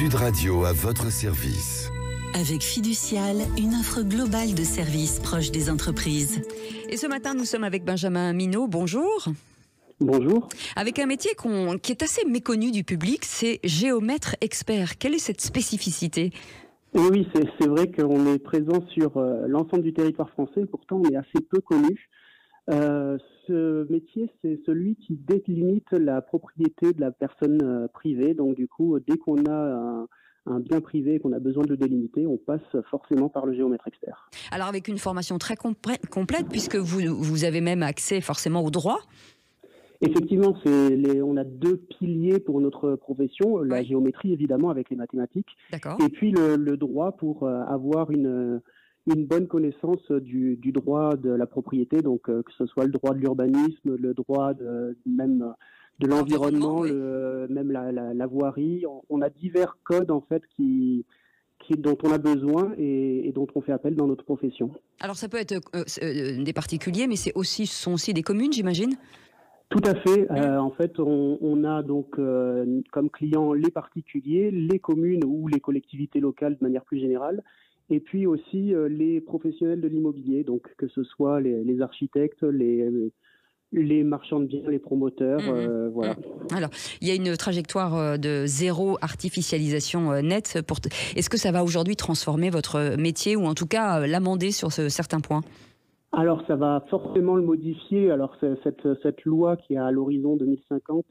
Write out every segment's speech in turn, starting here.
Sud Radio à votre service. Avec Fiducial, une offre globale de services proches des entreprises. Et ce matin, nous sommes avec Benjamin Minaud. Bonjour. Bonjour. Avec un métier qui est assez méconnu du public, c'est géomètre expert. Quelle est cette spécificité ? Oui, c'est vrai qu'on est présent sur l'ensemble du territoire français, pourtant on est assez peu connu. Ce métier, c'est celui qui délimite la propriété de la personne privée. Donc du coup, dès qu'on a un bien privé et qu'on a besoin de le délimiter, on passe forcément par le géomètre expert. Alors avec une formation très complète, puisque vous avez même accès forcément au droit. Effectivement, on a deux piliers pour notre profession, la géométrie évidemment avec les mathématiques, et puis le droit pour avoir une bonne connaissance du droit de la propriété, donc que ce soit le droit de l'urbanisme, le droit même de l'environnement, même la voirie. On a divers codes en fait dont on a besoin et dont on fait appel dans notre profession. Alors ça peut être des particuliers, mais ce sont aussi des communes, j'imagine ? Tout à fait. En fait, on a donc comme clients les particuliers, les communes ou les collectivités locales de manière plus générale, et puis aussi les professionnels de l'immobilier, donc que ce soit les architectes, les marchands de biens, les promoteurs, voilà. Alors, il y a une trajectoire de zéro artificialisation nette. Est-ce que ça va aujourd'hui transformer votre métier ou en tout cas l'amender sur certains points ? Alors, ça va forcément le modifier. Alors, cette loi qui est à l'horizon 2050,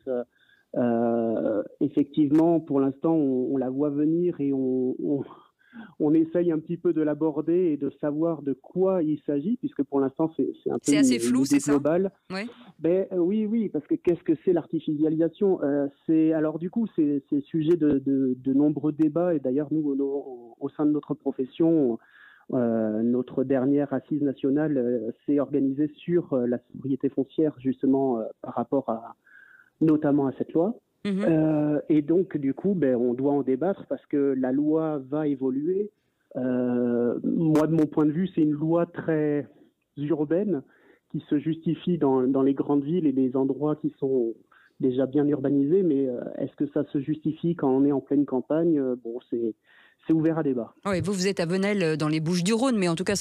effectivement, pour l'instant, on la voit venir et on essaye un petit peu de l'aborder et de savoir de quoi il s'agit, puisque pour l'instant, c'est un peu assez flou, c'est ça ? Ouais. Oui, parce que qu'est-ce que c'est l'artificialisation ? Alors, du coup, c'est sujet de nombreux débats. Et d'ailleurs, nous, au sein de notre profession, notre dernière assise nationale s'est organisée sur la sobriété foncière, justement par rapport notamment à cette loi. Et donc, du coup, on doit en débattre parce que la loi va évoluer. Moi, de mon point de vue, c'est une loi très urbaine qui se justifie dans les grandes villes et les endroits qui sont déjà bien urbanisés. Mais est-ce que ça se justifie quand on est en pleine campagne ? C'est ouvert à débat. Oui, vous êtes à Venelle dans les Bouches-du-Rhône, mais en tout cas,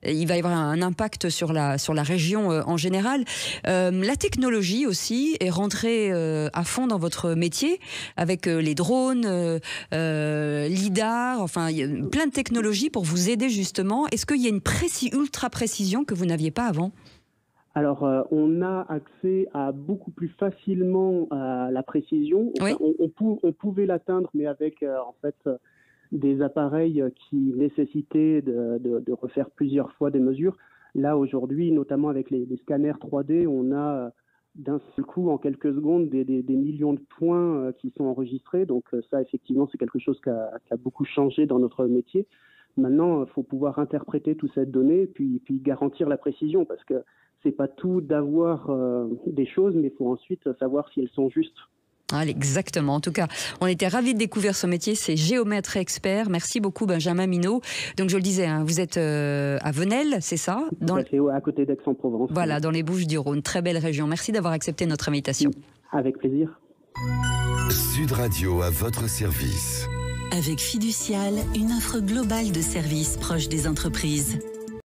il va y avoir un impact sur la région en général. La technologie aussi est rentrée à fond dans votre métier avec les drones, LIDAR, enfin, il y a plein de technologies pour vous aider justement. Est-ce qu'il y a une ultra précision que vous n'aviez pas avant ? Alors, on a accès à beaucoup plus facilement à la précision. Enfin, on pouvait l'atteindre, mais avec en fait des appareils qui nécessitaient de refaire plusieurs fois des mesures. Là, aujourd'hui, notamment avec les scanners 3D, on a d'un seul coup, en quelques secondes, des millions de points qui sont enregistrés. Donc ça, effectivement, c'est quelque chose qui a beaucoup changé dans notre métier. Maintenant, il faut pouvoir interpréter toute cette donnée puis garantir la précision, parce que c'est pas tout d'avoir des choses, mais il faut ensuite savoir si elles sont justes. Exactement. En tout cas, on était ravis de découvrir ce métier. C'est géomètre expert. Merci beaucoup, Benjamin Minaud. Donc, je le disais, vous êtes à Venelle, c'est ça ? C'est à côté d'Aix-en-Provence. Voilà, dans les Bouches-du-Rhône. Très belle région. Merci d'avoir accepté notre invitation. Avec plaisir. Sud Radio à votre service. Avec Fiducial, une offre globale de services proches des entreprises.